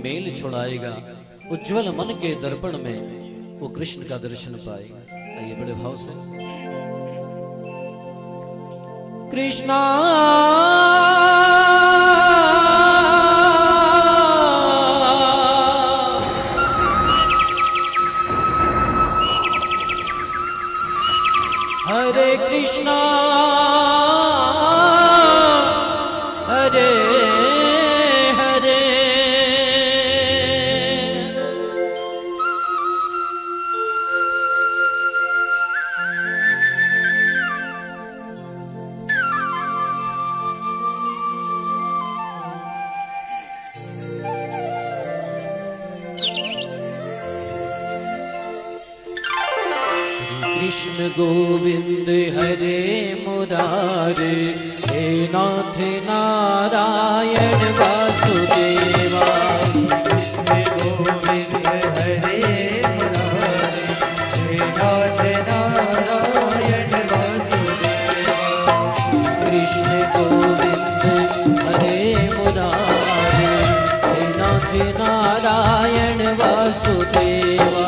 Mail छुड़ाएगा, उज्जवल मन के दर्पण में वो कृष्ण का दर्शन पाएगा। आइए बड़े भाव से। कृष्णा हरे कृष्णा हरे हरे कृष्ण गोविंद हरे मुरारे, हे नाथ नारायण वासुदेवा। कृष्ण गोविंद हरे मुरारे, हे नाथ नारायण वासुदेवा। कृष्ण गोविंद हरे मुरारे, हे नाथ नारायण वासुदेवा।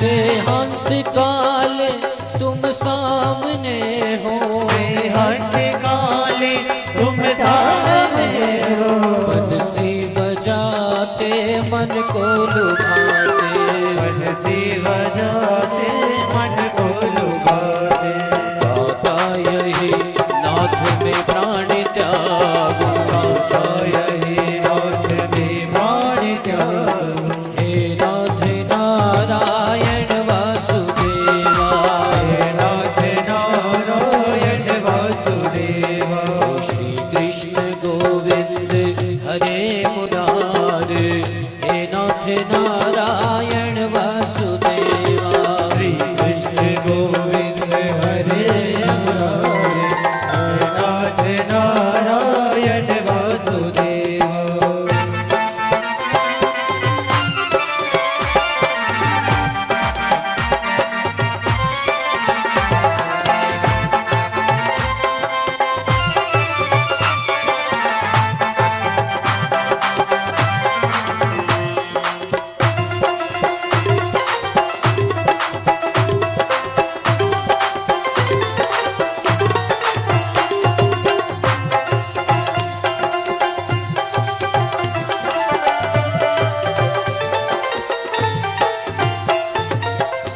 देहांत काले तुम सामने हो, देहांत काले तुम सामने हो। बंसी बजाते मन को लुभाते, बंसी बजाते मन को लुभाते। गाता यही नाथ में प्राण त्याग, गाता यही नाथ में प्राण त्याग। हे नाथ नारायण वासुदेवा। हे नाथ नारायण वासुदेवा। श्री कृष्ण गोविंद हरे मुरारे, हे नाथ नारायण वासुदेवा। श्री कृष्ण गोविंद हरे मुरारे, हे नाथ नारायण वासुदेवा।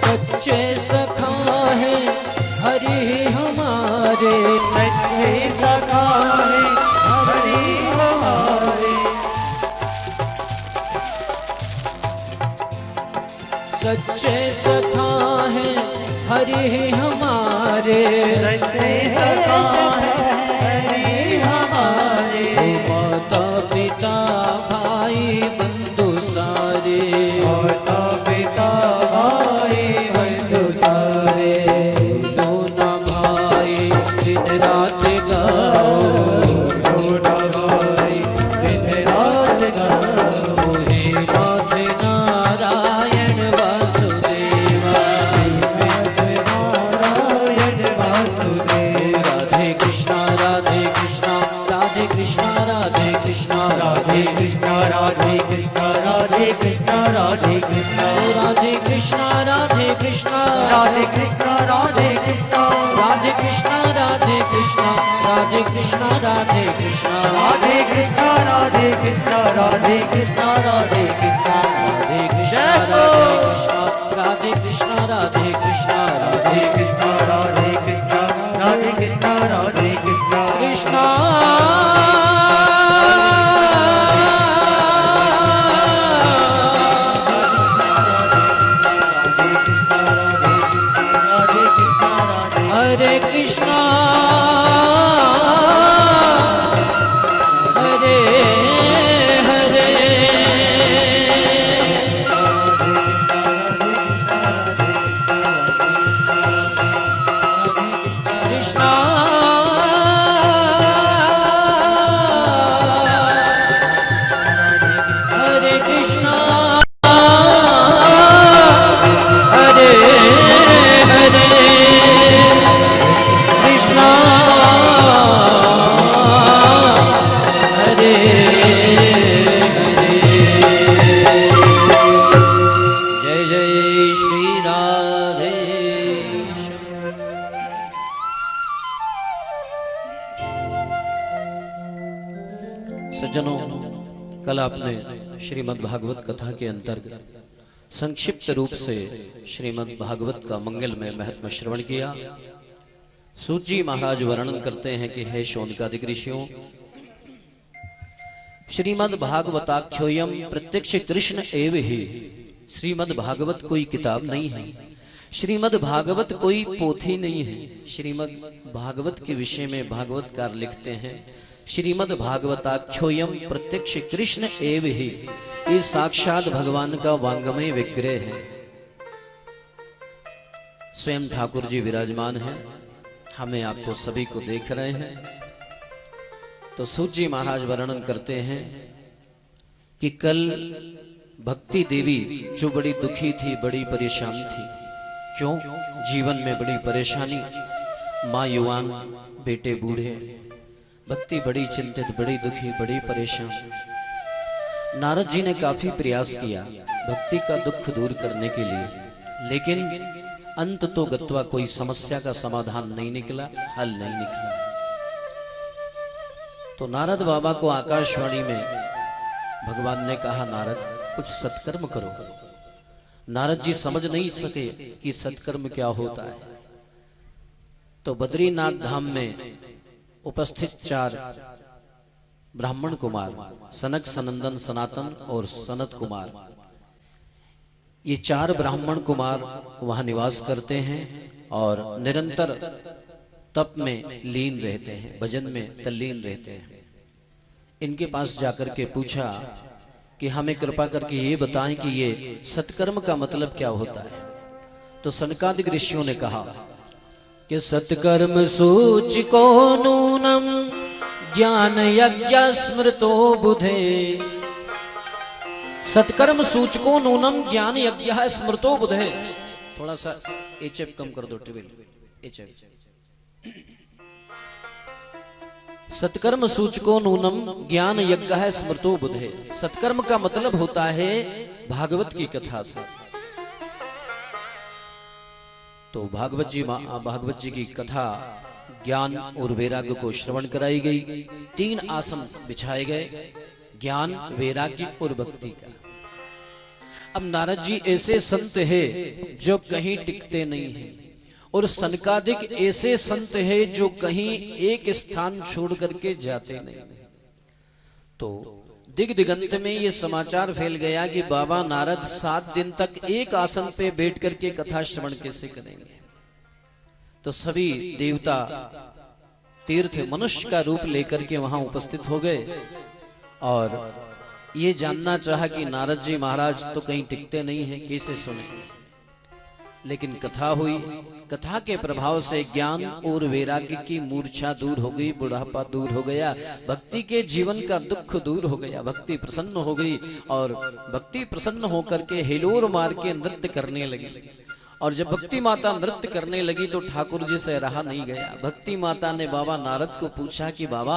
सच्चे सखा है हरि हमारे, सच्चे सखा है हरि हमारे। सच्चे सखा है हरि हमारे, सच्चे सखा है हरि हमारे। माता पिता भाई बंधु सारे, माता पिता भाई बंधु सारे। दोनों भाई दिन रात गाओ, दोनों भाई दिन रात गाओ। हे नाथ नारायण वासुदेवा। नाथ नारायण वासुदेवा। राधे कृष्णा राधे कृष्णा राधे कृष्णा राधे कृष्णा राधे कृष्णा राधे कृष्णा राधे कृष्णा राधे कृष्णा। राधे कृष्णा राधे कृष्णा राधे कृष्णा राधे कृष्णा। राधे कृष्णा राधे कृष्णा राधे कृष्णा राधे कृष्णा राधे कृष्णा राधे कृष्णा राधे कृष्णा राधे कृष्णा। राधे राधे कृष्णा राधे कृष्णा राधे कृष्णा राधे कृष्णा राधे कृष्णा राधे कृष्णा कृष्णा हरे कृष्णा हरे हरे कृष्णा हरे कृष्णा हरे हरे कृष्णा हरे हरे जय जय श्री राधे सज्जनों, कल आपने श्रीमद् भागवत कथा के अंतर्गत संक्षिप्त रूप से श्रीमद् भागवत का मंगलमय महत्व श्रवण किया। सूत जी महाराज वर्णन करते हैं कि हे शौनकादिक ऋषियों, श्रीमद् भागवताख्योयम प्रत्यक्ष कृष्ण एव ही। श्रीमद् भागवत कोई किताब नहीं है, श्रीमद् भागवत कोई पोथी नहीं है। श्रीमद् भागवत के विषय में भागवतकार लिखते हैं, श्रीमद् भागवताख्योयम प्रत्यक्ष कृष्ण एव ही। ये साक्षात भगवान का वांगमय विग्रह है। स्वयं ठाकुर जी विराजमान हैं, हमें आपको सभी को देख रहे हैं। तो सूत जी महाराज वर्णन करते हैं कि कल भक्ति देवी जो बड़ी दुखी थी, बड़ी परेशान थी। क्यों? जीवन में बड़ी परेशानी, माँ युवान, बेटे बूढ़े, भक्ति बड़ी चिंतित, बड़ी दुखी, बड़ी परेशान। नारद जी ने काफी प्रयास किया भक्ति का दुख दूर करने के लिए, लेकिन अंत तो गत्वा कोई समस्या का समाधान नहीं निकला, हल नहीं निकला। तो नारद बाबा को आकाशवाणी में भगवान ने कहा, नारद कुछ सत्कर्म करो। नारद जी समझ नहीं सके कि सत्कर्म क्या होता है। तो बद्रीनाथ धाम में उपस्थित 4 ब्राह्मण कुमार, सनक, सनंदन, सनातन और सनत कुमार, ये 4 ब्राह्मण कुमार वहां निवास करते हैं और निरंतर तप में लीन रहते हैं, भजन में तल्लीन रहते हैं। इनके पास जाकर के पूछा कि हमें कृपा करके ये बताएं कि ये सत्कर्म का मतलब क्या होता है। तो सनकादिक ऋषियों ने कहा कि सत्कर्म सूचिको नूनम ज्ञान यज्ञ स्मृतो बुधे। सत्कर्म सूचको नूनम ज्ञान यज्ञ स्मृतो बुधे। थोड़ा सा एचएफ कम कर दो, ट्रिबल एचएफ। सत्कर्म सूचको नूनम ज्ञान यज्ञ स्मृतो बुधे। सत्कर्म का मतलब होता है भागवत की कथा से। तो भागवत जी की कथा ज्ञान और वैराग्य को श्रवण कराई गई। 3 आसन बिछाए गए, ज्ञान, वैराग्य और भक्ति का। अब नारद जी ऐसे संत हैं जो कहीं टिकते नहीं हैं, और सनकादिक ऐसे संत हैं जो कहीं एक स्थान छोड़ करके जाते नहीं। तो दिग दिगंत में ये समाचार फैल गया कि बाबा नारद 7 दिन तक एक आसन पे बैठ करके कथा श्रवण कैसे करेंगे। तो सभी देवता तीर्थ मनुष्य का रूप लेकर के वहां उपस्थित हो गए और ये जानना चाहा कि नारद जी महाराज तो कहीं टिकते नहीं हैं, कैसे सुने। लेकिन कथा हुई, कथा के प्रभाव से ज्ञान और वैराग्य की मूर्छा दूर हो गई, बुढ़ापा दूर हो गया, भक्ति के जीवन का दुख दूर हो गया, भक्ति प्रसन्न हो गई। और भक्ति प्रसन्न होकर के हिलोर मार के नृत्य करने लगी। और जब भक्ति माता नृत्य करने लगी तो ठाकुर जी से रहा नहीं गया। भक्ति माता ने बाबा नारद को पूछा कि बाबा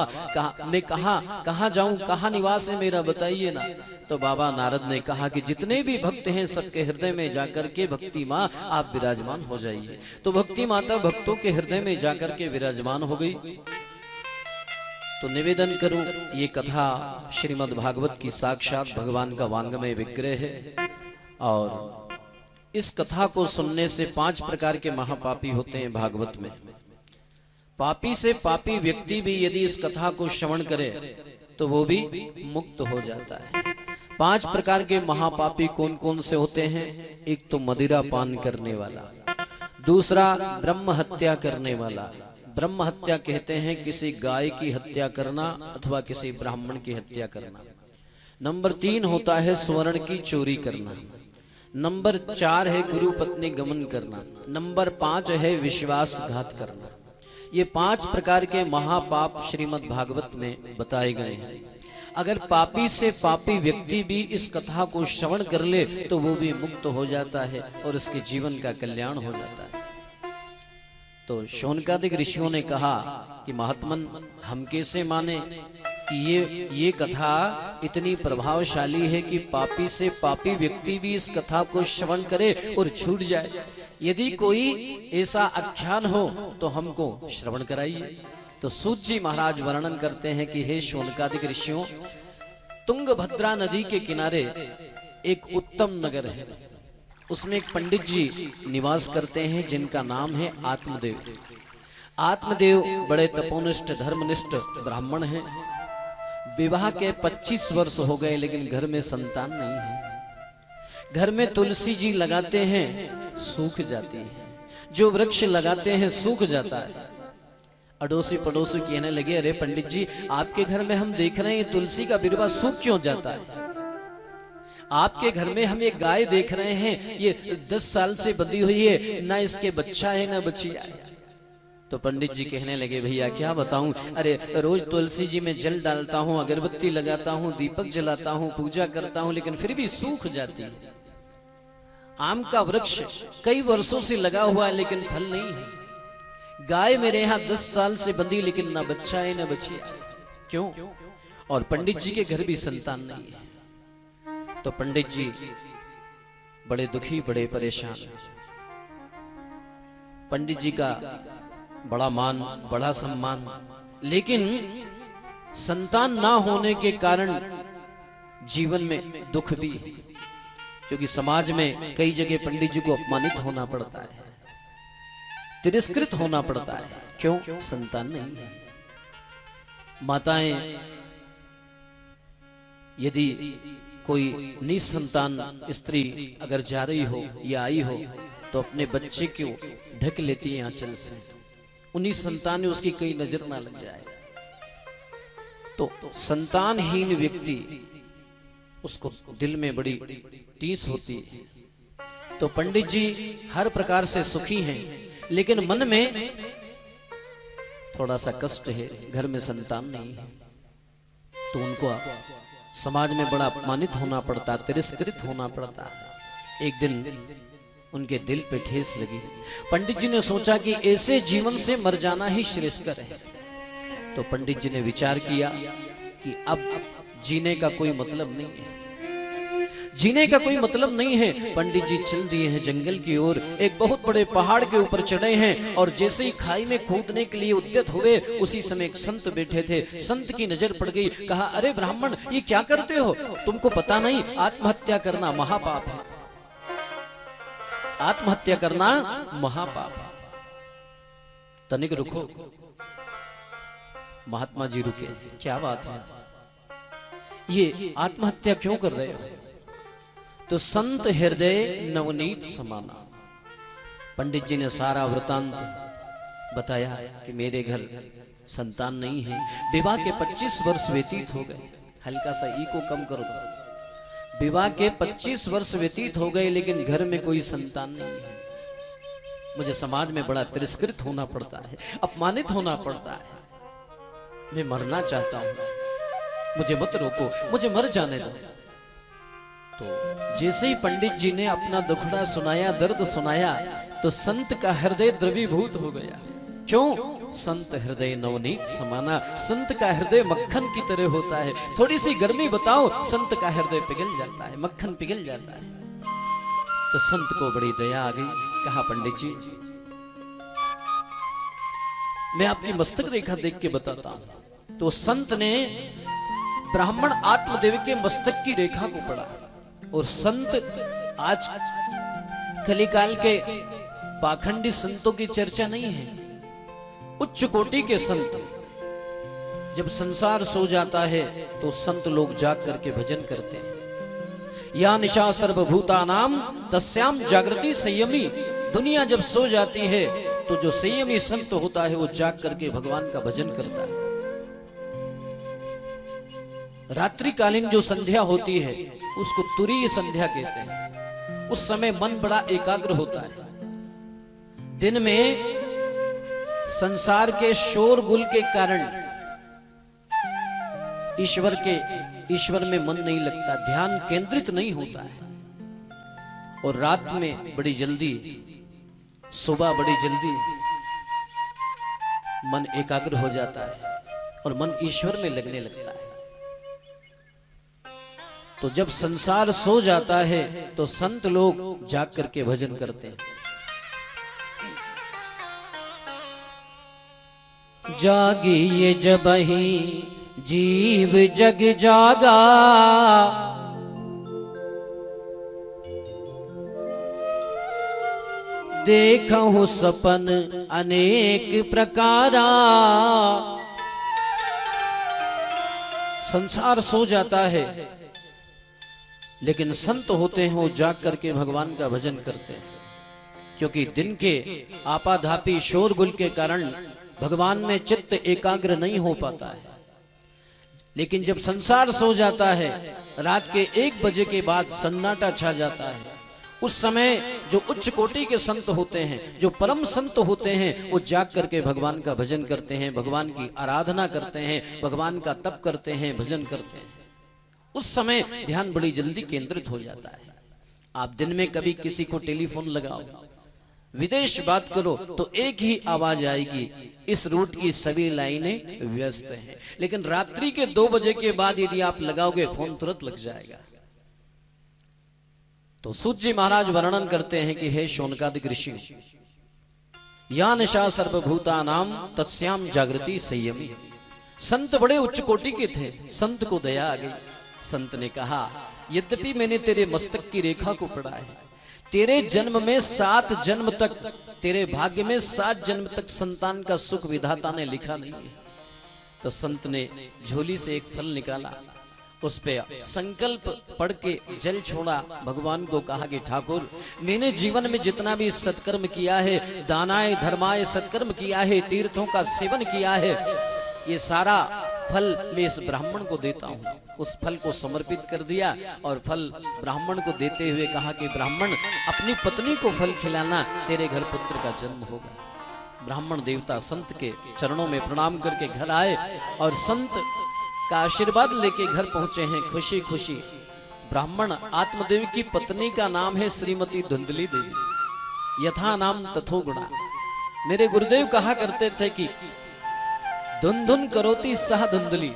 मैं कहाँ जाऊं, कहाँ निवास है मेरा, बताइए ना। तो बाबा नारद ने कहा कि जितने भी भक्त हैं सबके हृदय में जाकर के भक्ति माँ आप विराजमान हो जाइए। तो भक्ति माता भक्तों के हृदय में जाकर के विराजमान हो गई। तो निवेदन करूं, ये कथा श्रीमद् भागवत की साक्षात भगवान का वांगमय विग्रह है। और इस कथा को सुनने से 5 प्रकार के महापापी होते हैं भागवत में। पापी से पापी व्यक्ति भी यदि इस कथा को श्रवण करे तो वो भी मुक्त हो जाता है। 5 प्रकार के महापापी कौन कौन से होते हैं? एक तो मदिरा पान करने वाला, दूसरा ब्रह्म हत्या करने वाला। ब्रह्म हत्या कहते हैं किसी गाय की हत्या करना अथवा किसी ब्राह्मण की हत्या करना। नंबर 3 होता है स्वर्ण की चोरी करना। नंबर 4 है गुरु पत्नी गमन करना। नंबर 5 है विश्वासघात करना। ये 5 प्रकार के महापाप श्रीमद् भागवत में बताए गए हैं। अगर पापी से पापी व्यक्ति भी इस कथा को श्रवण कर ले तो वो भी मुक्त हो जाता है और उसके जीवन का कल्याण हो जाता है। तो शौनकादिक ऋषियों ने कहा कि महात्मन हम कैसे माने कि ये कथा इतनी प्रभावशाली है कि पापी से पापी व्यक्ति भी इस कथा को श्रवण करे और छूट जाए। यदि कोई ऐसा आख्यान हो तो हमको श्रवण कराइए। तो सूत जी महाराज वर्णन करते हैं कि हे शौनकादिक ऋषियों, तुंगभद्रा नदी के किनारे एक उत्तम नगर है। उसमें एक पंडित जी निवास करते हैं जिनका नाम है आत्मदेव। आत्मदेव बड़े तपोनिष्ठ धर्मनिष्ठ ब्राह्मण हैं। विवाह के 25 वर्ष हो गए लेकिन घर में संतान नहीं है। घर में तुलसी जी लगाते हैं, सूख जाती है। जो वृक्ष लगाते हैं सूख जाता है। अड़ोसी पड़ोसी कहने लगे, अरे पंडित जी आपके घर में हम देख रहे हैं तुलसी का बिरवा सूख क्यों जाता है? आपके घर में हम एक गाय देख रहे हैं, ये 10 साल से बंधी हुई है, ना इसके बच्चा है ना बच्चिया है। तो पंडित जी कहने लगे, भैया क्या बताऊं, अरे रोज तुलसी जी में जल डालता हूं, अगरबत्ती लगाता हूं, दीपक जलाता हूं, पूजा करता हूं, लेकिन फिर भी सूख जाती है। आम का वृक्ष कई वर्षों से लगा हुआ है लेकिन फल नहीं है। गाय मेरे यहाँ 10 साल से बंधी लेकिन ना बच्चा है ना बच्चिया है। क्यों? और पंडित जी के घर भी संतान नहीं है। तो पंडित जी बड़े दुखी, बड़े परेशान। पंडित जी का बड़ा मान, बड़ा सम्मान, लेकिन संतान ना होने के कारण जीवन में दुख भी है। क्योंकि समाज में कई जगह पंडित जी को अपमानित होना पड़ता है, तिरस्कृत होना पड़ता है। क्यों? संतान नहीं है। माताएं यदि कोई निसंतान स्त्री अगर जा रही हो या आई हो तो अपने बच्चे को ढक लेती है आंचल से। उन्हीं संतान में उसकी कई नजर ना लग जाए। तो संतानहीन व्यक्ति, उसको दिल में बड़ी टीस होती है। तो पंडित जी हर प्रकार से सुखी हैं लेकिन मन में थोड़ा सा कष्ट है, घर में संतान नहीं है। तो उनको समाज में बड़ा अपमानित होना पड़ता, तिरस्कृत होना पड़ता। एक दिन उनके दिल पे ठेस लगी। पंडित जी ने सोचा कि ऐसे जीवन से मर जाना ही श्रेष्ठकर है। तो पंडित जी ने विचार किया कि अब जीने का कोई मतलब नहीं है, जीने का कोई मतलब नहीं है। पंडित जी चल दिए हैं जंगल की ओर। एक बहुत बड़े पहाड़ के ऊपर चढ़े हैं और जैसे ही खाई में कूदने के लिए उद्यत हुए, उसी समय एक संत बैठे थे। संत की नजर पड़ गई। कहा, अरे ब्राह्मण ये क्या करते हो? तुमको पता नहीं आत्महत्या करना महापाप है। आत्महत्या करना महापाप। तनिक रुको। महात्मा जी रुके। क्या बात है, ये आत्महत्या क्यों कर रहे हो? तो संत हृदय नवनीत समाना। पंडित जी ने सारा वृतांत बताया कि मेरे घर संतान नहीं है। विवाह के 25 वर्ष व्यतीत हो गए। हल्का सा ई को कम कर दो। विवाह के 25 वर्ष व्यतीत हो गए लेकिन घर में कोई संतान नहीं है। मुझे समाज में बड़ा तिरस्कृत होना पड़ता है, अपमानित होना पड़ता है। मैं मरना चाहता हूं, मुझे मत रोको, मुझे मर जाने दो। तो जैसे ही पंडित जी ने अपना दुखड़ा सुनाया, दर्द सुनाया, तो संत का हृदय द्रवीभूत हो गया। क्यों? संत हृदय नवनीत समाना। संत का हृदय मक्खन की तरह होता है। थोड़ी सी गर्मी बताओ, संत का हृदय पिघल जाता है, मक्खन पिघल जाता है। तो संत को बड़ी दया आ गई। कहा, पंडित जी मैं आपकी मस्तक रेखा देख के बताता हूं। तो संत ने ब्राह्मण आत्मदेव के मस्तक की रेखा को पढ़ा। और संत आज कलिकाल के पाखंडी संतों की चर्चा नहीं है। उच्च कोटि के संत, जब संसार सो जाता है तो संत लोग जाग करके भजन करते हैं। या निशा सर्वभूतानाम तस्याम जागृति संयमी। दुनिया जब सो जाती है तो जो संयमी संत होता है वो जाग करके भगवान का भजन करता है। रात्रिकालीन जो संध्या होती है उसको तुरीय संध्या कहते हैं। उस समय मन बड़ा एकाग्र होता है। दिन में संसार के शोरगुल के कारण ईश्वर में मन नहीं लगता, ध्यान केंद्रित नहीं होता है। और रात में बड़ी जल्दी, सुबह बड़ी जल्दी मन एकाग्र हो जाता है और मन ईश्वर में लगने लगता है। तो जब संसार सो जाता है तो संत लोग जाग करके भजन करते हैं। जागिए जबहि जीव जग जागा, देखहु सपन अनेक प्रकारा। संसार सो जाता है लेकिन संत होते हैं वो जाग करके भगवान का भजन करते हैं, क्योंकि दिन के आपाधापी शोरगुल के कारण भगवान में चित्त एकाग्र नहीं हो पाता है। लेकिन जब संसार सो जाता है, रात के 1 बजे के बाद सन्नाटा छा जाता है, उस समय जो उच्च कोटि के संत होते हैं, जो परम संत होते हैं, वो जाग करके भगवान का भजन करते हैं, भगवान की आराधना करते हैं, भगवान का तप करते हैं, भजन करते हैं। उस समय ध्यान बड़ी जल्दी केंद्रित हो जाता है। आप दिन में कभी किसी को टेलीफोन लगाओ, विदेश बात करो तो एक ही आवाज आएगी, इस रूट की सभी लाइनें व्यस्त हैं। लेकिन रात्रि के 2 बजे के बाद यदि आप लगाओगे फोन तुरंत लग जाएगा। तो सूत जी महाराज वर्णन करते हैं कि हे शौनकादिक ऋषि, या निशा सर्वभूतानाम तस्याम जागृति संयमी। संत बड़े उच्च कोटि के थे, संत को दया आ गई। संत ने कहा, यद्यपि मैंने तेरे मस्तक की रेखा को पढ़ा है, तेरे जन्म में 7 जन्म तक, तेरे भाग्य में 7 जन्म तक संतान का सुख विधाता ने लिखा नहीं है। तो संत ने झोली से एक फल निकाला, उस पे संकल्प पढ़ के जल छोड़ा, भगवान को कहा कि ठाकुर, मैंने जीवन में जितना भी सत्कर्म किया है, दानाय धर्माय सत्कर्म किया है, तीर्थों का सेवन किया है, ये सारा फल मैं इस ब्राह्मण को देता हूँ। उस फल को समर्पित कर दिया और फल ब्राह्मण को देते हुए कहा कि ब्राह्मण, अपनी पत्नी को फल खिलाना, तेरे घर पुत्र का जन्म होगा। ब्राह्मण देवता संत के चरणों में प्रणाम करके घर आए और संत का आशीर्वाद लेके घर पहुंचे हैं खुशी खुशी। ब्राह्मण आत्मदेव की पत्नी का नाम है श्रीमती धुंधली देवी, यथा नाम तथो गुणा। मेरे गुरुदेव कहा करते थे कि धुन धुन करोती सह धुंधली,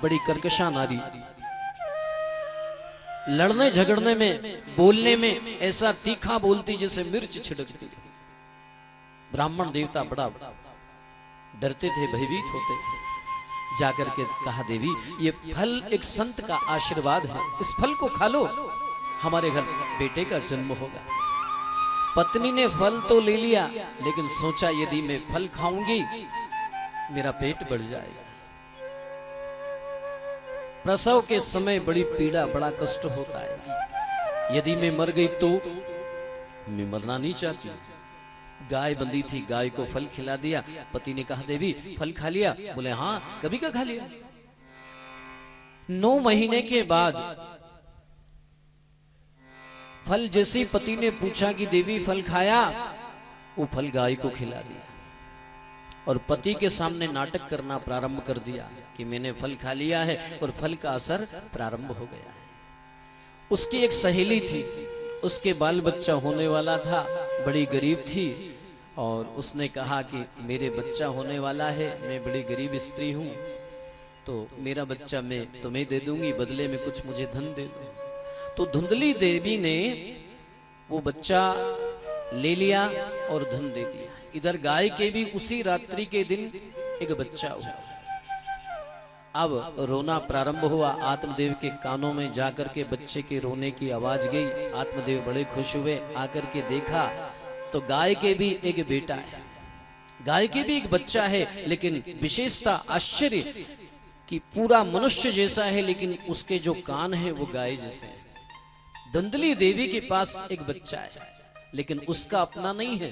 बड़ी कर्कशा नारी, लड़ने झगड़ने में, बोलने में ऐसा तीखा बोलती जैसे मिर्च छिड़कती। ब्राह्मण देवता बड़ा डरते थे, भयभीत होते थे। जाकर के कहा, देवी ये फल एक संत का आशीर्वाद है, इस फल को खा लो, हमारे घर बेटे का जन्म होगा। पत्नी ने फल तो ले लिया, लेकिन सोचा यदि मैं फल खाऊंगी मेरा पेट बढ़ जाएगा। प्रसव के समय बड़ी पीड़ा, बड़ा कष्ट होता है। यदि मैं मर गई तो मैं मरना नहीं चाहती। गाय बंधी थी, गाय को फल खिला दिया। पति ने कहा, देवी फल खा लिया? बोले हाँ, कभी का खा लिया। 9 महीने के बाद फल जैसे पति ने पूछा कि देवी फल खाया, वो फल गाय को खिला दिया और पति के सामने नाटक करना प्रारंभ कर दिया कि मैंने फल खा लिया है और फल का असर प्रारंभ हो गया है। उसकी एक सहेली थी, उसके बाल बच्चा होने वाला था, बड़ी गरीब थी और उसने कहा कि मेरे बच्चा होने वाला है, मैं बड़ी गरीब स्त्री हूं, तो मेरा बच्चा मैं तुम्हें दे दूंगी, बदले में कुछ मुझे धन दे दो। तो धुंधली देवी ने वो बच्चा ले लिया और धन दे दिया। इधर गाय के भी उसी रात्रि के दिन एक बच्चा हुआ। अब रोना प्रारंभ हुआ। आत्मदेव के कानों में जाकर के बच्चे के रोने की आवाज गई। आत्मदेव बड़े खुश हुए, आकर के देखा तो गाय के भी एक बेटा है, गाय के भी एक बच्चा है, लेकिन विशेषता आश्चर्य कि पूरा मनुष्य जैसा है, लेकिन उसके जो कान है वो गाय जैसे हैं। धुंधली देवी के पास एक बच्चा है, लेकिन उसका अपना नहीं है,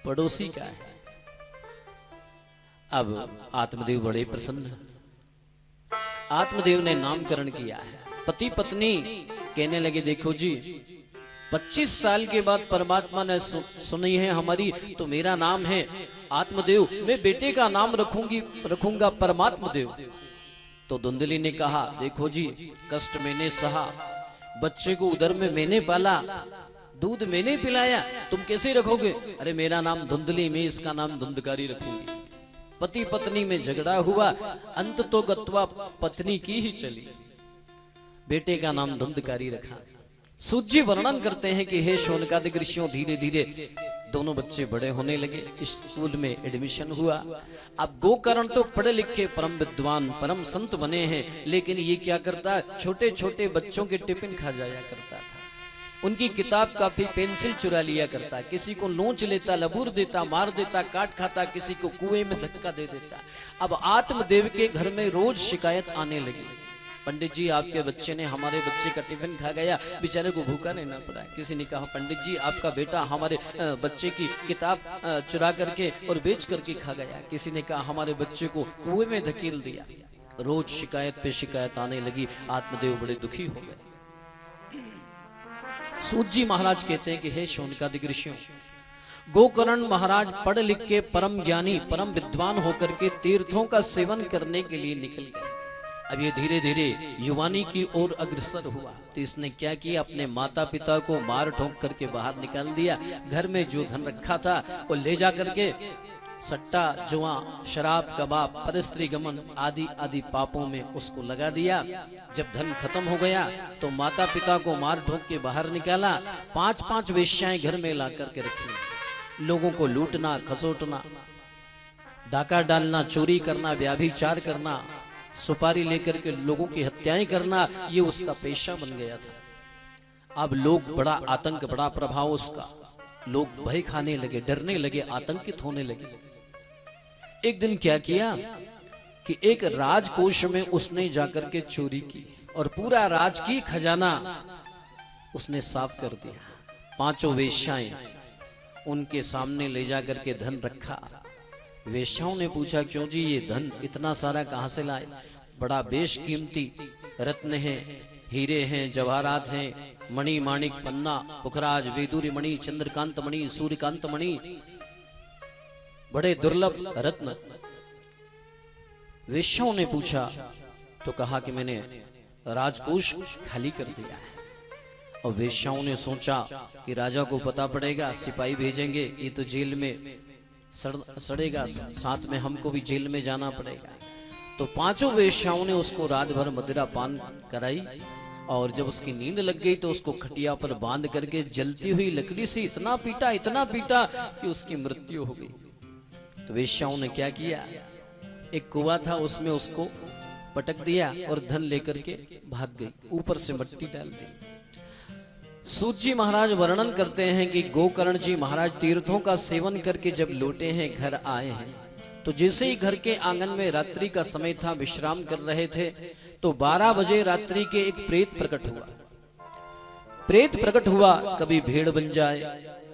पड़ोसी का है। अब आत्मदेव बड़े प्रसन्न हैं। आत्मदेव ने नामकरण किया है। पति पत्नी कहने लगे, देखो जी 25 साल के बाद परमात्मा ने सुनी है हमारी, तो मेरा नाम है आत्मदेव, मैं बेटे का नाम रखूंगा परमात्मदेव। तो धुंधली ने कहा, देखो जी कष्ट मैंने सहा, बच्चे को उदर में मैंने पाला, दूध मैंने पिलाया, तुम कैसे रखोगे? अरे मेरा नाम धुंधली, मैं इसका नाम धुंधकारी रखूंगी। पति पत्नी में झगड़ा हुआ, अंत तो गत्वा पत्नी की ही चली, बेटे का नाम धुंधकारी रखा। सूत जी वर्णन करते हैं कि हे शौनकादिक ऋषियों, धीरे धीरे दोनों बच्चे बड़े होने लगे, स्कूल में एडमिशन हुआ। अब गोकर्ण तो पढ़े लिखे परम विद्वान परम संत बने हैं, लेकिन ये क्या करता, छोटे छोटे बच्चों के टिफिन खा जाया करता था, उनकी किताब कापी पेंसिल चुरा लिया करता, किसी को लोंच लेता, लबूर देता, मार देता, काट खाता, किसी को कुएं में धक्का दे देता। अब आत्मदेव के घर में रोज शिकायत आने लगी, पंडित जी आपके बच्चे ने हमारे बच्चे का टिफिन खा गया, बेचारे को भूखा रहना पड़ा। किसी ने कहा, पंडित जी आपका बेटा हमारे बच्चे की किताब चुरा करके और बेच करके खा गया। किसी ने कहा, हमारे बच्चे को कुएं में धकेल दिया। रोज शिकायत पे शिकायत आने लगी। आत्मदेव बड़े दुखी हो गए। सूत जी महाराज कहते हैं कि हे शौनकादिक ऋषियों, गोकर्ण महाराज पढ़ लिख के परम ज्ञानी परम विद्वान होकर के तीर्थों का सेवन करने के लिए निकल गए। अब ये धीरे धीरे युवानी की ओर अग्रसर हुआ, तो इसने क्या किया, अपने माता पिता को मार ठोक करके बाहर निकाल दिया। घर में जो धन रखा था वो ले जा करके सट्टा, जुआ, शराब, कबाब, परस्त्री गमन आदि आदि पापों में उसको लगा दिया। जब धन खत्म हो गया तो माता पिता को मार ठोक के बाहर निकाला। 5-5 वेश्याएं घर में ला करके रखी। लोगों को लूटना, खसोटना, डाका डालना, चोरी करना, व्याभिचार करना, सुपारी लेकर के लोगों की हत्याएं करना, ये उसका पेशा बन गया था। अब लोग बड़ा आतंक, बड़ा प्रभाव उसका, लोग भय खाने लगे, डरने लगे, आतंकित होने लगे। एक दिन क्या किया कि एक राजकोष में उसने जाकर के चोरी की और पूरा राजकीय खजाना उसने साफ कर दिया। 5 वेश्याएं उनके सामने ले जाकर के धन रखा। वेश्याओं ने पूछा, क्यों जी ये धन इतना सारा कहां से लाए? बड़ा बेशकीमती रत्न हैं, हीरे हैं, जवाहरात हैं, मणि माणिक पन्ना पुखराज वेदुरी मणि चंद्रकांत मणि सूर्यकांत मणि, बड़े दुर्लभ रत्न। वेश्याओं ने पूछा तो कहा कि मैंने राजकोष खाली कर दिया है। और वेश्याओं ने सोचा कि राजा को पता पड़ेगा, सिपाही भेजेंगे, ये तो जेल में सड़ेगा, साथ में हमको भी जेल में जाना पड़ेगा। तो 5 वेश्याओं ने उसको रात भर मदिरा पान कराई और जब उसकी नींद लग गई तो उसको खटिया पर बांध करके जलती हुई लकड़ी से इतना पीटा कि उसकी मृत्यु हो गई। तो वेश्याओं ने क्या किया, एक कुआं था उसमें उसको पटक दिया और धन लेकर के भाग गई, ऊपर से मिट्टी डाल दी। सूत जी महाराज वर्णन करते हैं कि गोकर्ण जी महाराज तीर्थों का सेवन करके जब लौटे हैं, घर आए हैं, तो जैसे ही घर के आंगन में रात्रि का समय था, विश्राम कर रहे थे, तो 12 बजे रात्रि के एक प्रेत प्रकट हुआ। प्रेत प्रकट हुआ, कभी भेड़ बन जाए,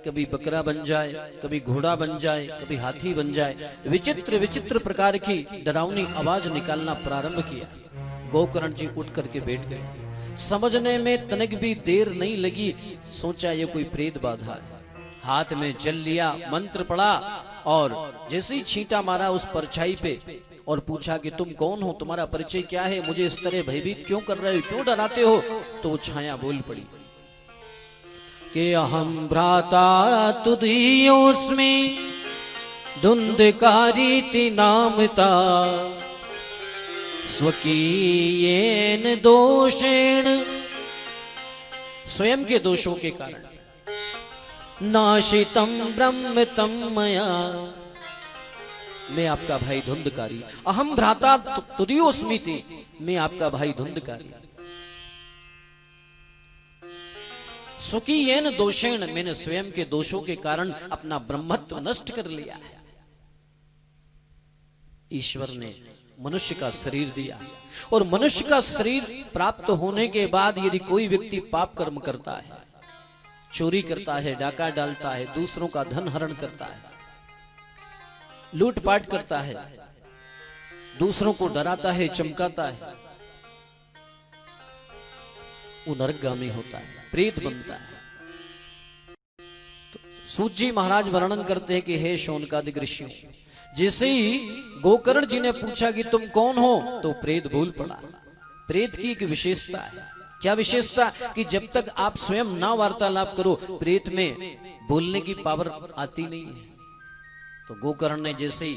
कभी बकरा बन जाए, कभी घोड़ा बन जाए, कभी हाथी बन जाए, विचित्र विचित्र प्रकार की डरावनी आवाज निकालना प्रारंभ किया। गोकर्ण जी उठ करके बैठ गए। समझने में तनिक भी देर नहीं लगी, सोचा ये कोई प्रेत बाधा है। हाथ में जल लिया, मंत्र पढ़ा और जैसे ही छींटा मारा उस परछाई पे और पूछा कि तुम कौन हो, तुम्हारा परिचय क्या है, मुझे इस तरह भयभीत क्यों कर रहे हो, क्यों डराते हो? तो वो छाया बोल पड़ी कि अहम भ्राता तुदीयोस्मि धुंधकारी नामता स्वकीयेन दोषेण, स्वयं के दोषों के कारण नाशितम ब्रह्म तम मया, मैं आपका भाई धुंधकारी। अहम भ्राता तुदियोस्मीति, मैं आपका भाई धुंधकारी। सुखी येन दोषेण, मैंने स्वयं के दोषों के कारण अपना ब्रह्मत्व नष्ट कर लिया है। ईश्वर ने मनुष्य का शरीर दिया और मनुष्य का शरीर प्राप्त होने के बाद यदि कोई व्यक्ति पाप कर्म करता है, चोरी करता है, डाका डालता है, दूसरों का धन हरण करता है, लूटपाट करता है, दूसरों को डराता है, चमकाता है, वो नरकगामी होता है, प्रेत बनता है। तो सूत जी महाराज वर्णन करते हैं कि हे शौनकादिक ऋषियों, जैसे ही गोकर्ण जी ने पूछा कि तुम कौन हो, तो प्रेत भूल पड़ा। प्रेत की एक विशेषता है। क्या विशेषता? कि जब तक आप स्वयं ना वार्तालाप करो, प्रेत में बोलने की पावर आती नहीं है। तो गोकर्ण ने जैसे ही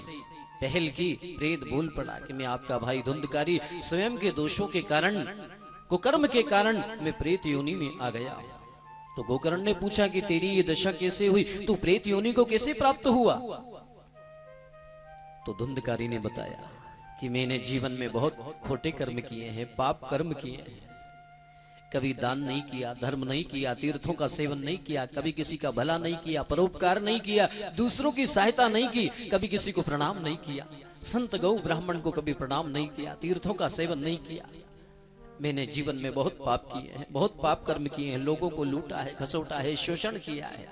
पहल की, प्रेत भूल पड़ा कि मैं आपका भाई धुंधकारी, स्वयं के दोषों के कारण, कुकर्म के कारण मैं प्रेत योनि में आ गया। तो गोकर्ण ने पूछा कि तेरी ये दशा कैसे हुई, तू प्रेत योनि को कैसे प्राप्त हुआ? तो धुंधकारी ने बताया कि मैंने जीवन में बहुत खोटे कर्म किए हैं, पाप कर्म किए हैं। कभी दान नहीं किया, धर्म नहीं किया, तीर्थों का सेवन नहीं किया, कभी किसी का भला नहीं किया, परोपकार नहीं किया, दूसरों की सहायता नहीं की, कभी किसी को प्रणाम नहीं किया, संत गौ ब्राह्मण को कभी प्रणाम नहीं किया, तीर्थों का सेवन नहीं किया। मैंने जीवन में बहुत पाप किए हैं, बहुत पाप कर्म किए हैं, लोगों को लूटा है, खसोटा है, शोषण किया है,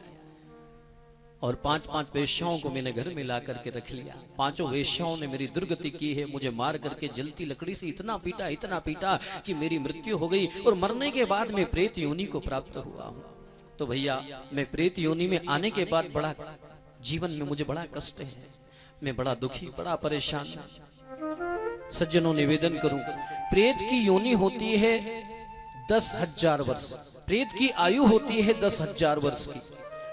और 5-5 वेश्याओं को मैंने घर में ला करके रख लिया। 5 वेश्याओं ने मेरी दुर्गति की है, मुझे मार करके जलती लकड़ी से इतना पीटा कि मेरी मृत्यु हो गई, और मरने के बाद मैं प्रेत योनि को प्राप्त हुआ हूं। तो भैया, मैं प्रेत योनि में आने के बाद बड़ा जीवन में मुझे बड़ा कष्ट है, मैं बड़ा दुखी, बड़ा परेशान। सज्जनों, निवेदन करूं, प्रेत की योनि होती है 10,000 वर्ष, प्रेत की आयु होती है 10,000 वर्ष की।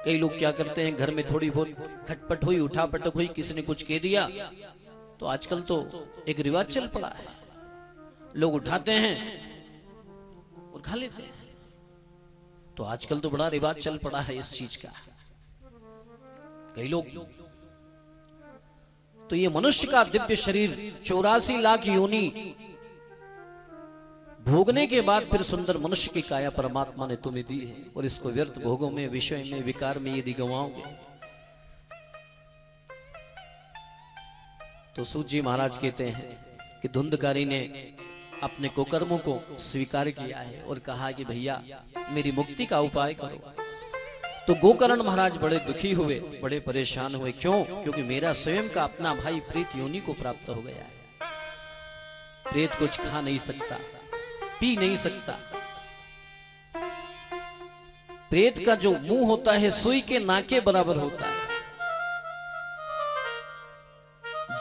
कई लोग क्या करते हैं, घर में थोड़ी बहुत खटपट हुई, उठापटक हुई, किसी ने कुछ कह दिया, तो आजकल तो एक रिवाज चल पड़ा है, लोग उठाते हैं और खा लेते हैं। तो आजकल तो बड़ा रिवाज चल पड़ा है इस चीज का। कई लोग, तो ये मनुष्य का दिव्य शरीर 84 लाख योनि भोगने के बाद फिर सुंदर मनुष्य की काया परमात्मा ने तुम्हें दी है, और इसको व्यर्थ भोगों में, विषय में, विकार में यदि गंवाओगे तो सूत जी महाराज कहते हैं कि धुंधकारी ने अपने कुकर्मों को स्वीकार किया है और कहा कि भैया मेरी मुक्ति का उपाय करो। तो गोकर्ण महाराज बड़े दुखी हुए, बड़े परेशान हुए। क्यों? क्योंकि मेरा स्वयं का अपना भाई प्रेत योनि को प्राप्त हो गया है। प्रेत कुछ खा नहीं सकता, पी नहीं सकता। प्रेत का जो मुंह होता है सुई के नाके बराबर होता है।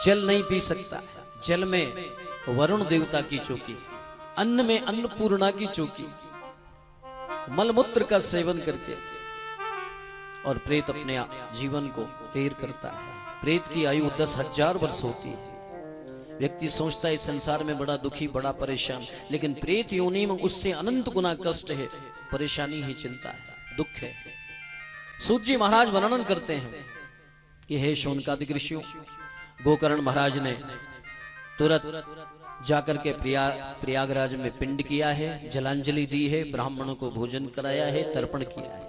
जल नहीं पी सकता, जल में वरुण देवता की चौकी, अन्न में अन्नपूर्णा की चौकी, मलमूत्र का सेवन करके, और प्रेत अपने जीवन को तेर करता है। प्रेत की आयु 10,000 वर्ष होती है। व्यक्ति सोचता है इस संसार में बड़ा दुखी, बड़ा परेशान, लेकिन प्रेत योनि में उससे अनंत गुना कष्ट है, परेशानी है, चिंता है, दुख है। सूत जी महाराज वर्णन करते हैं कि हे शौनकादिक ऋषियों, गोकर्ण महाराज ने तुरंत जाकर के प्रयागराज में पिंड किया है, जलांजलि दी है, ब्राह्मणों को भोजन कराया है, तर्पण किया है।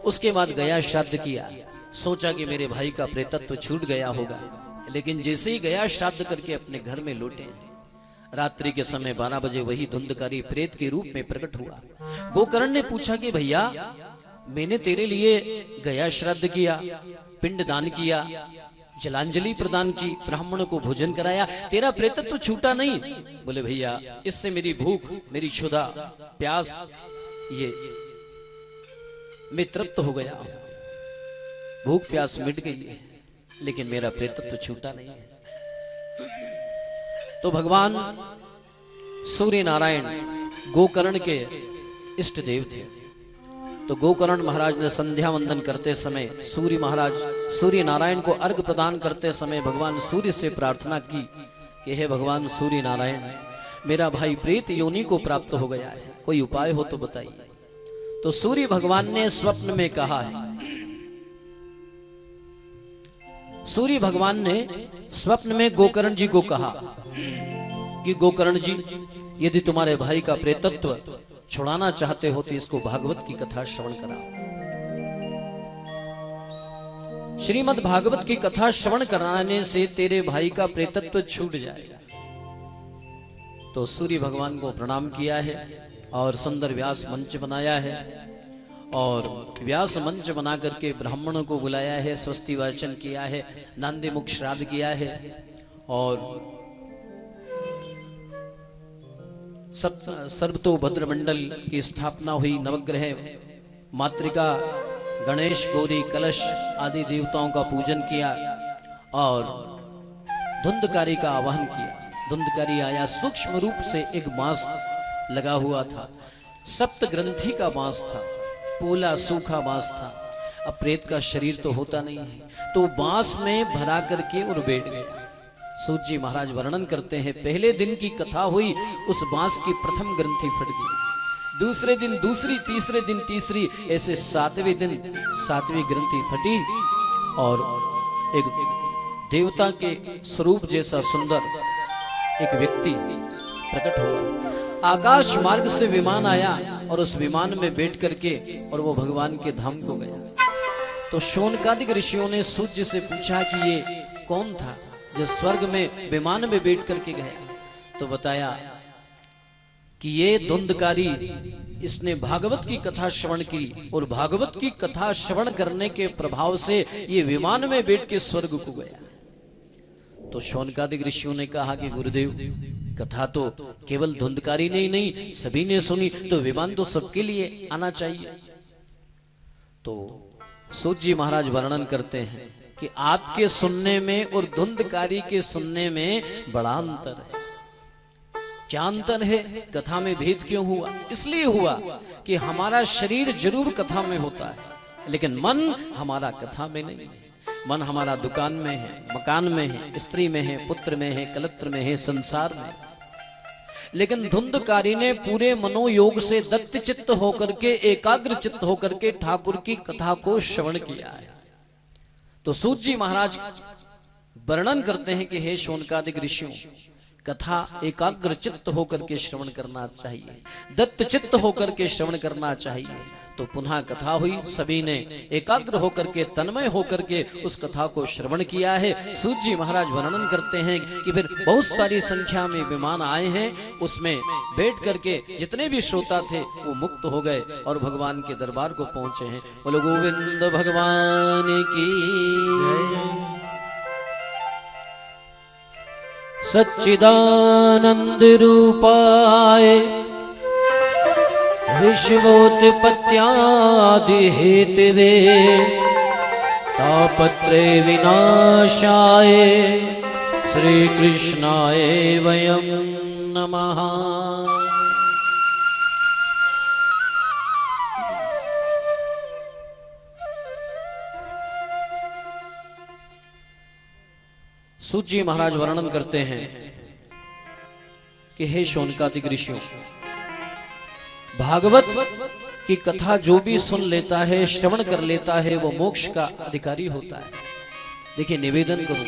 उसके बाद गया श्राद्ध किया। सोचा कि मेरे भाई का प्रेतत्व छूट गया होगा, लेकिन जैसे ही गया श्राद्ध करके अपने घर में लौटे, रात्रि के समय 12 बजे वही धुंधकारी प्रेत के रूप में प्रकट हुआ। गोकर्ण ने पूछा कि भैया, मैंने तेरे लिए गया श्राद्ध किया, पिंड दान किया, जलांजलि प्रदान की, ब्राह्मणों को भोजन कराया, तेरा प्रेतत्व छूटा नहीं। बोले भैया, इससे मेरी भूख, मेरी क्षुधा, प्यास, ये मैं तृप्त हो गया, भूख प्यास मिट गई है, लेकिन मेरा प्रेतत्व छूटा नहीं है। तो भगवान सूर्य नारायण गोकर्ण के इष्ट देव थे। तो गोकर्ण महाराज ने संध्या वंदन करते समय सूर्य नारायण को अर्घ प्रदान करते समय भगवान सूर्य से प्रार्थना की कि हे भगवान सूर्य नारायण, मेरा भाई प्रेत योनि को प्राप्त हो गया है, कोई उपाय हो तो बताइए। तो सूर्य भगवान ने स्वप्न में कहा है सूर्य भगवान ने स्वप्न में गोकर्ण जी को कहा कि गोकर्ण जी, यदि तुम्हारे भाई का प्रेतत्व छुड़ाना चाहते हो तो इसको भागवत की कथा श्रवण कराओ। श्रीमद् भागवत की कथा श्रवण कराने से तेरे भाई का प्रेतत्व छूट जाएगा। तो सूर्य भगवान को प्रणाम किया है और सुंदर व्यास मंच बनाया है और व्यास मंच बना करके ब्राह्मणों को बुलाया है, स्वस्ति वाचन किया है, नांदी मुख श्राद्ध किया है और सर्वतोभद्र मंडल की स्थापना हुई। नवग्रह, मातृका, गणेश, गौरी, कलश आदि देवताओं का पूजन किया और धुंधकारी का आवाहन किया। धुंधकारी आया, सूक्ष्म रूप से एक बांस लगा हुआ था, सप्त ग्रंथि का बांस था, पोला सूखा बांस था। अब प्रेत का शरीर तो होता नहीं है, तो बांस में भरा करके और बैठ गया। सूत जी महाराज वर्णन करते हैं, पहले दिन की कथा हुई, उस बांस की प्रथम ग्रंथि फट गई, दूसरे दिन दूसरी, तीसरे दिन तीसरी, ऐसे सातवें दिन सातवीं ग्रंथि फटी और एक देवता के स्वरूप जैसा सुंदर एक व्यक्ति प्रकट हुआ। आकाश मार्ग से विमान आया और उस विमान में बैठ करके और वो भगवान के धाम को गया। तो शौनकादिक ऋषियों ने सूर्य से पूछा कि ये कौन था जो स्वर्ग में विमान में बैठ करके गया। तो बताया कि ये धुंधकारी, इसने भागवत की कथा श्रवण की और भागवत की कथा श्रवण करने के प्रभाव से ये विमान में बैठ के स्वर्ग को गया। तो शौनकादिक ऋषियों ने कहा कि गुरुदेव, कथा तो केवल धुंधकारी ने ही नहीं, सभी ने सुनी, तो विमान तो सबके लिए आना चाहिए। तो सूत जी महाराज वर्णन करते हैं कि आपके सुनने में और धुंधकारी के सुनने में बड़ा अंतर है। क्या अंतर है? कथा में भेद क्यों हुआ? इसलिए हुआ कि हमारा शरीर जरूर कथा में होता है, लेकिन मन हमारा कथा में नहीं है। मन हमारा दुकान में है, मकान में है, स्त्री में है, पुत्र में है, कलत्र में है, संसार में। लेकिन धुंधकारी ने पूरे मनोयोग से दत्त चित्त होकर के, एकाग्र चित्त होकर के ठाकुर की कथा को श्रवण किया है। तो सूत जी महाराज वर्णन करते हैं कि हे शौनकादिक ऋषियों, कथा एकाग्र चित्त होकर के श्रवण करना चाहिए, दत्त चित्त होकर के श्रवण करना चाहिए। तो पुनः कथा हुई, सभी ने एकाग्र होकर के, तन्मय होकर के उस कथा को श्रवण किया है। सूत जी महाराज वर्णन करते हैं कि फिर बहुत सारी संख्या में विमान आए हैं, उसमें बैठ करके जितने भी श्रोता थे वो मुक्त हो गए और भगवान के दरबार को पहुंचे हैं। बोलो गोविंद भगवान की जय। सच्चिदानंद रूपाय विश्वोत्पत्त्यादि हेतवे तापत्रय विनाशाय श्री कृष्णाय वयं नमः। सूत जी महाराज वर्णन करते हैं कि हे शौनकादिक ऋषियों, भागवत की कथा जो भी सुन लेता है, श्रवण कर लेता है, वो मोक्ष का अधिकारी होता है। देखिए, निवेदन करूं,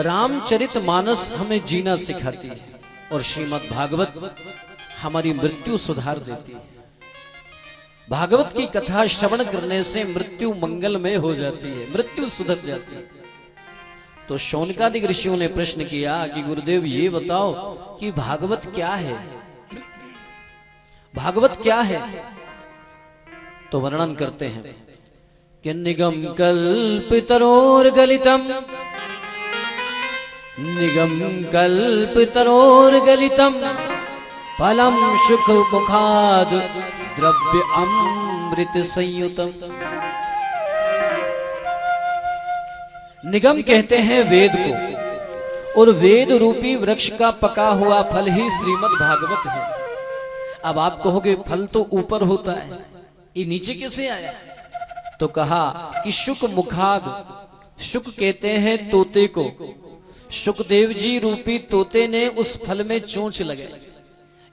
रामचरितमानस हमें जीना सिखाती है और श्रीमद् भागवत हमारी मृत्यु सुधार देती है। भागवत की कथा श्रवण करने से मृत्यु मंगलमय हो जाती है, मृत्यु सुधर जाती है। तो शौनकादिक ऋषियों ने प्रश्न किया कि गुरुदेव ये बताओ कि भागवत क्या है, भागवत क्या है? तो वर्णन करते हैं कि निगम कल्पितरोर्गलितम, निगम कल्पितरोर्गलितम फलम सुख मुखाद द्रव्य अमृत संयुतम। निगम कहते हैं वेद को, और वेद रूपी वृक्ष का पका हुआ फल ही श्रीमद् भागवत है। अब आप कहोगे फल तो ऊपर होता है, ये नीचे कैसे आया? तो कहा कि शुक मुखाद, शुक कहते हैं तोते को, शुकदेव जी रूपी तोते ने उस फल में चोंच लगाई।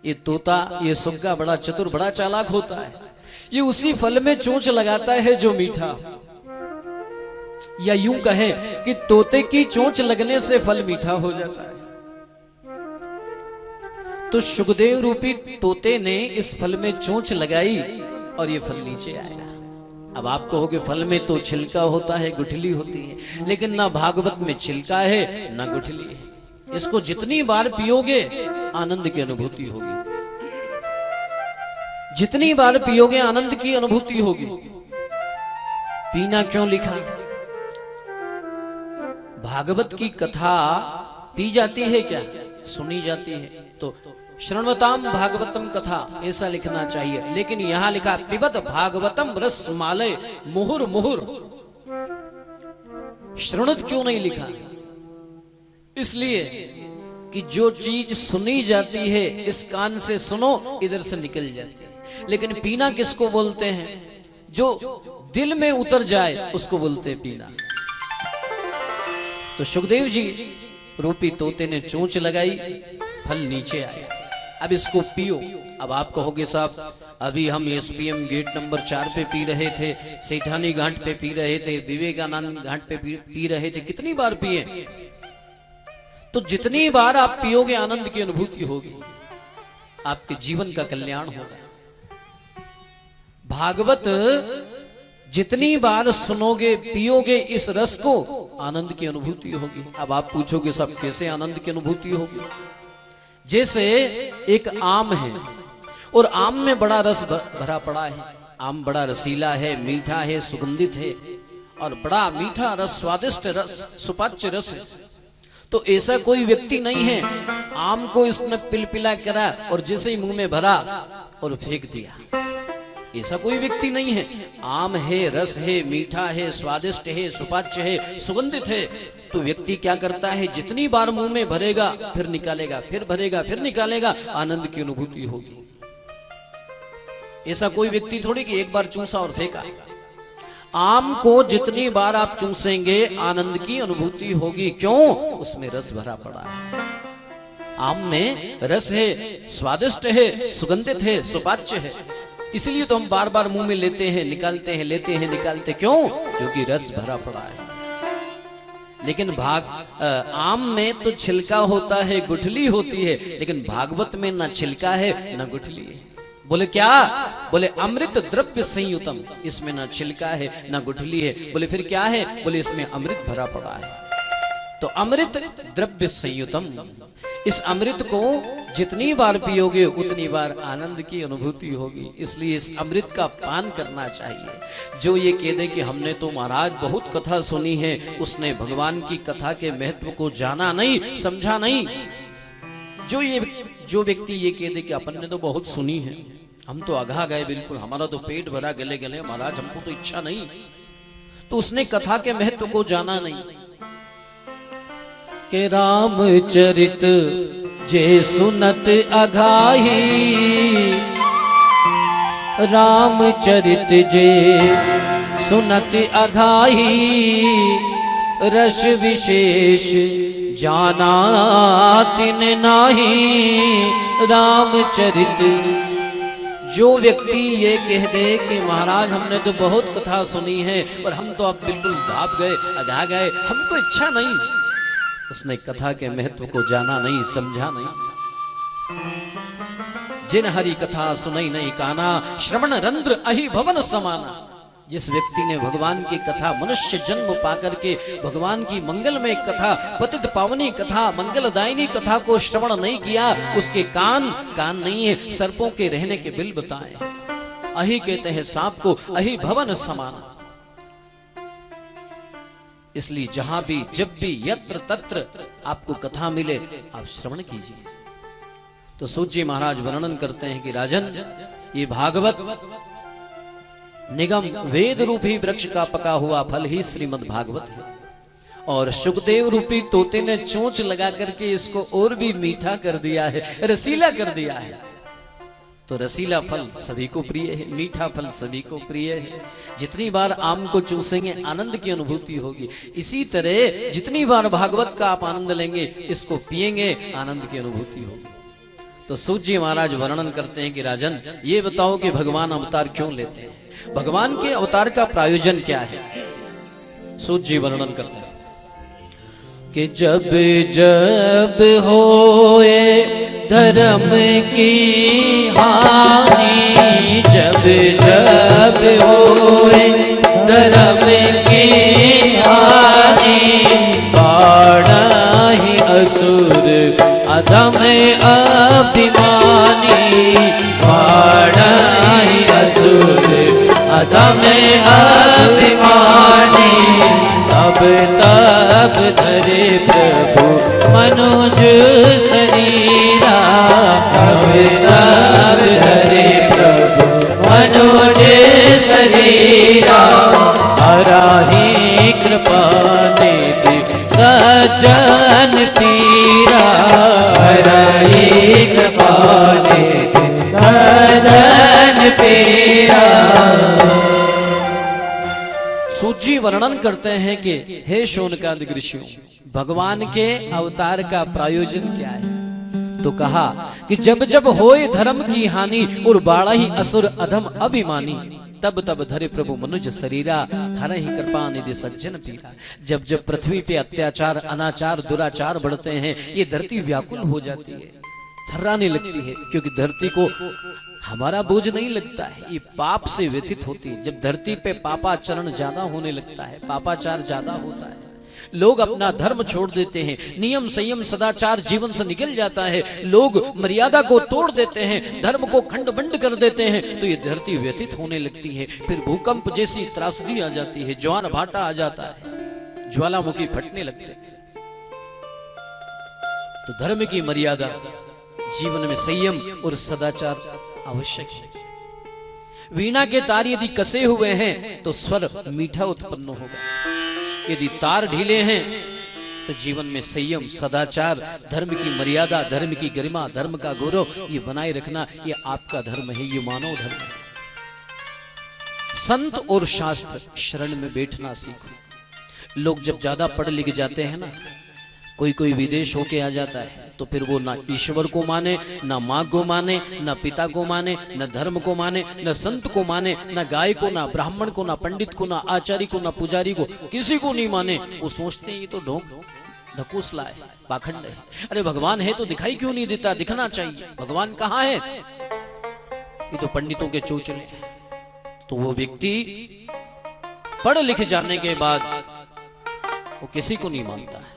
ये तोता, ये सुग्गा बड़ा चतुर, बड़ा चालाक होता है, ये उसी फल में चोंच लगाता है जो मीठा। या यूं कहें कि तोते की चोंच लगने से फल मीठा हो जाता है। तो सुखदेव रूपी तोते ने इस फल में चोंच लगाई और ये फल नीचे आया। अब आप कहोगे फल में तो छिलका होता है, गुठली होती है, लेकिन ना भागवत में छिलका है ना गुठली है। इसको जितनी बार पियोगे आनंद की अनुभूति होगी, जितनी बार पियोगे आनंद की अनुभूति होगी। पीना क्यों लिखा? भागवत की कथा पी जाती है क्या? सुनी जाती है। तो श्रृण्वताम भागवतम कथा ऐसा लिखना चाहिए, लेकिन यहां लिखा पिबत भागवतम रस मालय मुहुर मुहुर। श्रृणुत क्यों नहीं लिखा? इसलिए कि जो चीज सुनी जाती है इस कान से सुनो, इधर से निकल जाती है। लेकिन पीना किसको बोलते हैं? जो दिल में उतर जाए उसको बोलते हैं पीना। तो सुखदेव जी रूपी तोते ने चोंच लगाई, फल नीचे आया। अब इसको पियो। अब आप कहोगे साहब अभी हम एसपीएम गेट नंबर 4 पे पी रहे थे, सेठानी घाट पे पी रहे थे, विवेकानंद घाट पे पी रहे थे, कितनी बार पिए? तो जितनी बार आप पियोगे आनंद की अनुभूति होगी, आपके जीवन का कल्याण होगा। भागवत जितनी बार सुनोगे पियोगे इस रस को, आनंद की अनुभूति होगी। अब आप पूछोगे सब कैसे आनंद की अनुभूति होगी? जैसे एक आम है और आम में बड़ा रस भरा पड़ा है। आम बड़ा रसीला है, मीठा है, सुगंधित है और बड़ा मीठा रस, स्वादिष्ट रस, सुपाच्य रस है। तो ऐसा कोई व्यक्ति नहीं है आम को इसने पिलपिला करा और जैसे ही मुंह में भरा और फेंक दिया, ऐसा कोई व्यक्ति नहीं है। आम है, रस है, मीठा है, स्वादिष्ट है, सुपाच्य है, सुगंधित है, तो व्यक्ति क्या करता है? जितनी बार मुंह में भरेगा फिर निकालेगा, फिर भरेगा फिर निकालेगा, आनंद की अनुभूति होगी। ऐसा कोई व्यक्ति थोड़ी कि एक बार चूसा और फेंका। आम को जितनी बार आप चूसेंगे आनंद की अनुभूति होगी। क्यों? उसमें रस भरा पड़ा है। आम में रस है, स्वादिष्ट है, सुगंधित है, सुपाच्य है, इसलिए तो हम बार बार मुंह में लेते हैं, निकालते हैं, लेते हैं, निकालते। क्यों? क्योंकि रस भरा पड़ा है। लेकिन आम में तो छिलका होता है, गुठली होती है, लेकिन भागवत में ना छिलका है ना गुठली है। बोले क्या? बोले अमृत द्रव्य संयुतम, इसमें ना छिलका है ना गुठली है। बोले फिर क्या है? बोले इसमें अमृत भरा पड़ा है। तो अमृत द्रव्य संयुतम, इस अमृत को जितनी बार पियोगे उतनी बार आनंद की अनुभूति होगी। इसलिए इस अमृत का पान करना चाहिए। जो ये कह दे कि हमने तो महाराज बहुत कथा सुनी है, उसने भगवान की कथा के महत्व को जाना नहीं, समझा नहीं। जो व्यक्ति ये कह दे कि अपन ने तो बहुत सुनी है, हम तो अघा गए, बिल्कुल हमारा तो पेट भरा, गले गले महाराज हमको तो इच्छा नहीं, तो उसने कथा के महत्व को जाना नहीं। के रामचरित जे सुनत अघाही, रामचरित जे सुनत अघाही, रस विशेष जाना तिन नाही। रामचरित, जो व्यक्ति ये कह दे कि महाराज हमने तो बहुत कथा सुनी है और हम तो अब बिल्कुल दाब गए, अघा गए, हमको इच्छा नहीं, उसने कथा के महत्व को जाना नहीं, समझा नहीं। जिन हरि कथा सुनई नहीं काना, श्रवण रंध्र अहि भवन समाना। जिस व्यक्ति ने भगवान की कथा, मनुष्य जन्म पाकर के भगवान की मंगलमय कथा, पतित पावनी कथा, मंगलदायिनी कथा को श्रवण नहीं किया, उसके कान नहीं है, सर्पों के रहने के बिल बताए। अहि कहते हैं सांप को, अहि भवन समाना। इसलिए जहां भी, जब भी, यत्र तत्र आपको कथा मिले आप श्रवण कीजिए। तो सूत जी महाराज वर्णन करते हैं कि राजन, ये भागवत निगम वेद रूपी वृक्ष का पका हुआ फल ही श्रीमद् भागवत है। और सुखदेव रूपी तोते ने चोंच लगा करके इसको और भी मीठा कर दिया है, रसीला कर दिया है। तो रसीला फल सभी को प्रिय है, मीठा फल सभी को प्रिय है। जितनी बार आम को चूसेंगे आनंद की अनुभूति होगी। इसी तरह जितनी बार भागवत का आप आनंद लेंगे, इसको पिएंगे, आनंद की अनुभूति होगी। तो सूत जी महाराज वर्णन करते हैं कि राजन, ये बताओ कि भगवान अवतार क्यों लेते हैं, भगवान के अवतार का प्रायोजन क्या है। सूत जी वर्णन करते हैं कि जब जब होए धर्म की हानि, जब जब होए धर्म की हानि, बाड़ा ही असुर अधम अभिमानी, बाड़ा ही असुर अधम अभिमानी, तब तब धरे प्रभु मनुज शरीरा, तब तब धरे प्रभु मनुज शरीरा, हराही कृपा निधि सज्जन पीरा, हराही कृपा निधि सज्जन पीरा। सूत जी वर्णन करते हैं कि हे शौनकादिक ऋषियों, भगवान के अवतार का प्रयोजन क्या है? तो कहा कि जब जब होए धर्म की हानि और बाड़ा ही असुर अधम अभिमानी, तब तब धरे प्रभु मनुज शरीरा, हरहि कृपा निधि सज्जन पीरा। जब जब पृथ्वी पे अत्याचार, अनाचार, दुराचार बढ़ते हैं, ये धरती व्याकुल हो जाती है, थर्राने लगती है, क्योंकि धरती को हमारा बोझ नहीं लगता है, ये पाप से व्यथित होती है। जब धरती पे पापाचरण ज्यादा होने लगता है, पापाचार ज्यादा होता है, लोग अपना धर्म छोड़ देते हैं, नियम संयम सदाचार जीवन से निकल जाता है, लोग मर्यादा को तोड़ देते हैं, धर्म को खंड बंड कर देते हैं, तो ये धरती व्यथित होने लगती है। फिर भूकंप जैसी त्रासदी आ जाती है, ज्वार भाटा आ जाता है, ज्वालामुखी फटने लगते हैं। तो धर्म की मर्यादा, जीवन में संयम और सदाचार आवश्यक है। वीणा के तार यदि कसे हुए हैं तो स्वर मीठा उत्पन्न होगा, यदि तार ढीले हैं तो जीवन में संयम, सदाचार, धर्म की मर्यादा, धर्म की गरिमा, धर्म का गौरव ये बनाए रखना, ये आपका धर्म है, ये मानव धर्म है। संत और शास्त्र शरण में बैठना सीखो। लोग जब ज्यादा पढ़ लिख जाते हैं ना, कोई कोई विदेश होके आ जाता है, तो फिर वो ना ईश्वर को माने, ना माँ को माने, ना पिता को माने, ना धर्म को माने, ना संत को माने, ना गाय को, ना ब्राह्मण को, ना पंडित को, ना आचार्य को, ना पुजारी को, किसी को नहीं माने। वो सोचते हैं ये तो ढोंग ढकोसला है, पाखंड है। अरे भगवान है तो दिखाई क्यों नहीं देता? दिखना चाहिए। भगवान कहाँ है? ये तो पंडितों के चोचले हैं। तो वो व्यक्ति पढ़ लिख जाने के बाद वो किसी को नहीं मानता है।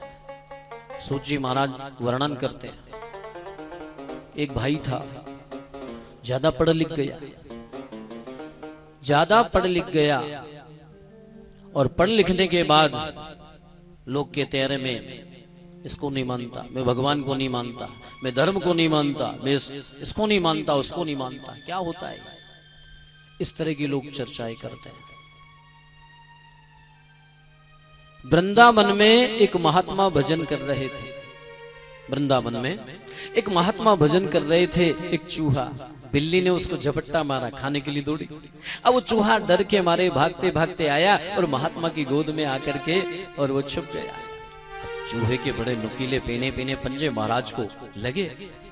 सूत जी महाराज वर्णन करते हैं, एक भाई था, ज्यादा पढ़ लिख गया, ज्यादा पढ़ लिख गया, और पढ़ लिखने के बाद लोग कहते हैं मैं इसको नहीं मानता, मैं भगवान को नहीं मानता, मैं धर्म को नहीं मानता, मैं इसको नहीं मानता, उसको नहीं मानता। क्या होता है? इस तरह की लोग चर्चाएं करते हैं। वृंदावन में एक महात्मा भजन कर रहे थे। वृंदावन में एक महात्मा भजन कर रहे थे। एक चूहा, बिल्ली ने उसको झपट्टा मारा, खाने के लिए दौड़ी। अब वो चूहा डर के मारे भागते भागते आया और महात्मा की गोद में आकर के और वो छुप गया। चूहे के बड़े नुकीले पेने पेने पंजे महाराज को लगे,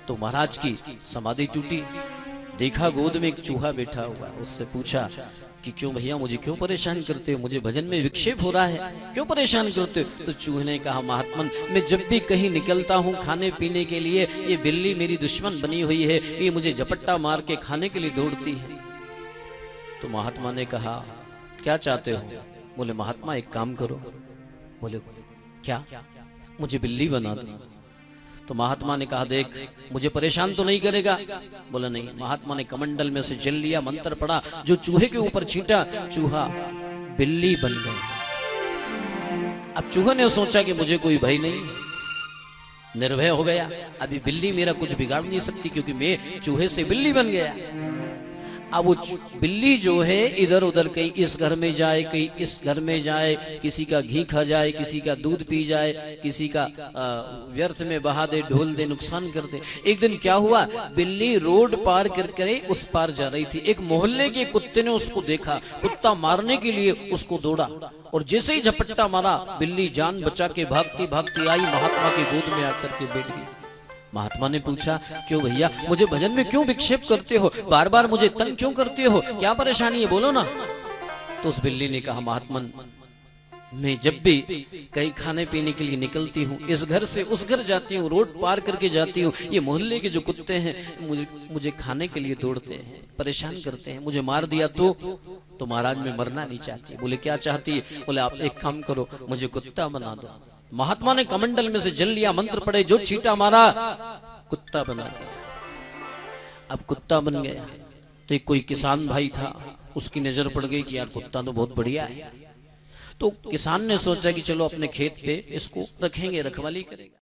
तो महाराज की समाधि टूटी। देखा गोद में एक चूहा बैठा हुआ। उससे पूछा कि क्यों भैया, मुझे क्यों परेशान करते हो? मुझे भजन में विक्षेप हो रहा है, क्यों परेशान करते हो? तो चूहे ने कहा, महात्मन, मैं जब भी कहीं निकलता हूँ खाने पीने के लिए, ये बिल्ली मेरी दुश्मन बनी हुई है, ये मुझे झपट्टा मार के खाने के लिए दौड़ती है। तो महात्मा ने कहा, क्या चाहते हो? बोले, महात्मा एक काम करो। बोले, क्या? मुझे बिल्ली बना दो। तो महात्मा ने कहा, देख, मुझे परेशान तो नहीं करेगा? बोला, नहीं। महात्मा ने कमंडल में से जल लिया, मंत्र पढ़ा, जो चूहे के ऊपर छींटा, चूहा बिल्ली बन गया। अब चूहे ने सोचा कि मुझे कोई भय नहीं, निर्भय हो गया। अभी बिल्ली मेरा कुछ बिगाड़ नहीं सकती, क्योंकि मैं चूहे से बिल्ली बन गया। अब वो बिल्ली जो है इधर उधर, कहीं इस घर में जाए, कहीं इस घर में जाए, किसी का घी खा जाए, किसी का दूध पी जाए, किसी का व्यर्थ में बहा दे, ढोल दे, नुकसान कर दे। एक दिन क्या हुआ, बिल्ली रोड पार करके उस पार जा रही थी। एक मोहल्ले के कुत्ते ने उसको देखा, कुत्ता मारने के लिए उसको दौड़ा, और जैसे ही झपट्टा मारा, बिल्ली जान बचा के भागती भागती आई, महात्मा की गोद में आकर के बैठ गई। महात्मा ने पूछा, क्यों भैया, मुझे भजन में क्यों विक्षेप करते हो? बार बार मुझे तंग क्यों करते हो? क्या परेशानी है, बोलो ना। तो उस बिल्ली ने कहा, महात्मन, मैं जब भी कहीं खाने पीने के लिए निकलती हूँ, इस घर से उस घर जाती हूँ, रोड पार करके जाती हूँ, ये मोहल्ले के जो कुत्ते हैं मुझे खाने के लिए दौड़ते हैं, परेशान करते हैं। मुझे मार दिया तो महाराज मैं मरना नहीं चाहती। बोले क्या चाहती है? बोले आप एक काम करो, मुझे कुत्ता बना दो। महात्मा ने कमंडल में से जल लिया, मंत्र पढ़े, जो छींटा मारा कुत्ता बना दिया। अब कुत्ता बन गया। तो एक कोई किसान भाई था, उसकी नजर पड़ गई कि यार कुत्ता तो बहुत बढ़िया है। तो किसान ने सोचा कि चलो अपने खेत पे इसको रखेंगे, रखवाली करेंगे।